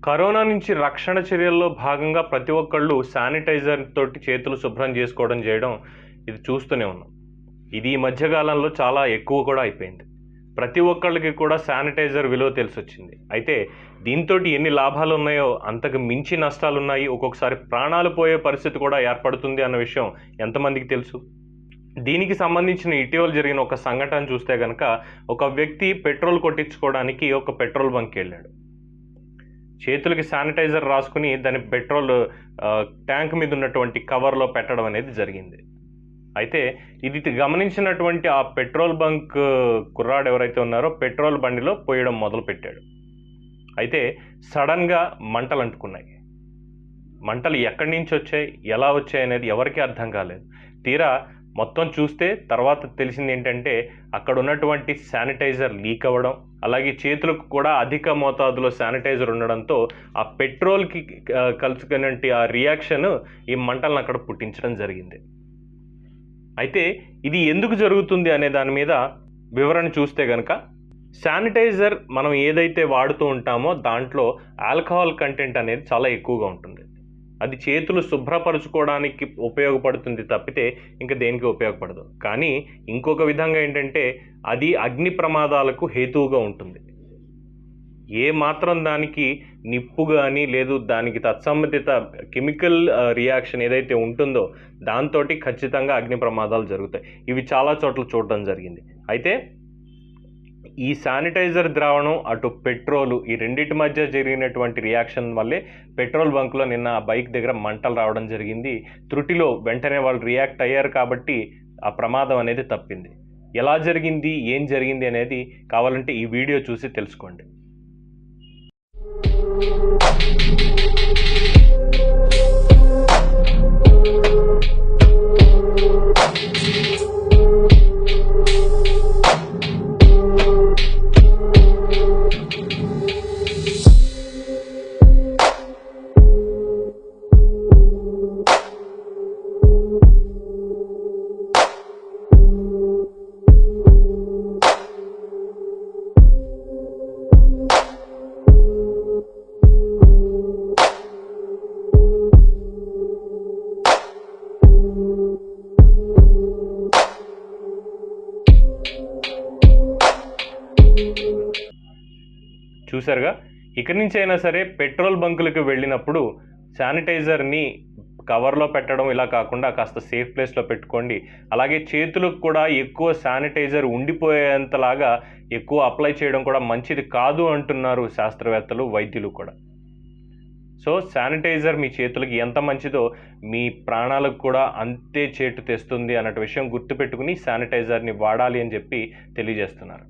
Corona నుంచి రక్షణ చర్యల్లో భాగంగా ప్రతి ఒక్కళ్ళు శానిటైజర్ తోటి చేతులు శుభ్రం చేయడం ఇది చూస్తూనే ఉన్నాం. ఇది ఈ మధ్యకాలంలో చాలా ఎక్కువ కూడా అయిపోయింది. ప్రతి ఒక్కళ్ళకి కూడా శానిటైజర్ విలువ తెలిసొచ్చింది. అయితే దీంతో ఎన్ని లాభాలు ఉన్నాయో అంతకు మించి నష్టాలు ఉన్నాయి. ఒక్కొక్కసారి ప్రాణాలు పోయే పరిస్థితి కూడా ఏర్పడుతుంది అన్న విషయం ఎంతమందికి తెలుసు? దీనికి సంబంధించిన ఇటీవల జరిగిన ఒక సంఘటన చూస్తే కనుక, ఒక వ్యక్తి పెట్రోల్ కొట్టించుకోవడానికి ఒక పెట్రోల్ బంక్కి వెళ్ళాడు. చేతులకి శానిటైజర్ రాసుకుని దాని పెట్రోల్ ట్యాంక్ మీద ఉన్నటువంటి కవర్లో పెట్టడం అనేది జరిగింది. అయితే ఇది గమనించినటువంటి ఆ పెట్రోల్ బంక్ కుర్రాడు ఎవరైతే ఉన్నారో పెట్రోల్ బండిలో పోయడం మొదలుపెట్టాడు. అయితే సడన్గా మంటలు అంటుకున్నాయి. మంటలు ఎక్కడి నుంచి వచ్చాయి, ఎలా వచ్చాయి అనేది ఎవరికీ అర్థం కాలేదు. తీరా మొత్తం చూస్తే తర్వాత తెలిసింది ఏంటంటే, అక్కడ ఉన్నటువంటి శానిటైజర్ లీక్ అవ్వడం, అలాగే చేతులకు కూడా అధిక మోతాదులో శానిటైజర్ ఉండడంతో ఆ పెట్రోల్కి కలుసుకున్నటువంటి ఆ రియాక్షన్ ఈ మంటలను అక్కడ పుట్టించడం జరిగింది. అయితే ఇది ఎందుకు జరుగుతుంది అనే దాని మీద వివరణ చూస్తే కనుక, శానిటైజర్ మనం ఏదైతే వాడుతూ ఉంటామో దాంట్లో ఆల్కహాల్ కంటెంట్ అనేది చాలా ఎక్కువగా ఉంటుంది. అది చేతులు శుభ్రపరచుకోవడానికి ఉపయోగపడుతుంది తప్పితే ఇంకా దేనికి ఉపయోగపడదు. కానీ ఇంకొక విధంగా ఏంటంటే, అది అగ్ని ప్రమాదాలకు హేతువుగా ఉంటుంది. ఏ మాత్రం దానికి నిప్పు కానీ లేదు దానికి తత్సంబంధిత కెమికల్ రియాక్షన్ ఏదైతే ఉంటుందో దాంతో ఖచ్చితంగా అగ్ని ప్రమాదాలు జరుగుతాయి. ఇవి చాలా చోట్ల చూడడం జరిగింది. అయితే ఈ శానిటైజర్ ద్రావణం అటు పెట్రోలు ఈ రెండింటి మధ్య జరిగినటువంటి రియాక్షన్ వల్లే పెట్రోల్ బంక్లో నిన్న ఆ బైక్ దగ్గర మంటలు రావడం జరిగింది. త్రుటిలో వెంటనే వాళ్ళు రియాక్ట్ అయ్యారు కాబట్టి ఆ ప్రమాదం అనేది తప్పింది. ఎలా జరిగింది, ఏం జరిగింది అనేది కావాలంటే ఈ వీడియో చూసి తెలుసుకోండి. చూసారుగా, ఇక్కడి నుంచి అయినా సరే పెట్రోల్ బంకులకు వెళ్ళినప్పుడు శానిటైజర్ని కవర్లో పెట్టడం ఇలా కాకుండా కాస్త సేఫ్ ప్లేస్లో పెట్టుకోండి. అలాగే చేతులకు కూడా ఎక్కువ శానిటైజర్ ఉండిపోయేంతలాగా ఎక్కువ అప్లై చేయడం కూడా మంచిది కాదు అంటున్నారు శాస్త్రవేత్తలు, వైద్యులు కూడా. సో శానిటైజర్ మీ చేతులకి ఎంత మంచిదో మీ ప్రాణాలకు కూడా అంతే చేటు తెస్తుంది అన్నట్టు విషయం గుర్తుపెట్టుకుని శానిటైజర్ని వాడాలి అని చెప్పి తెలియజేస్తున్నారు.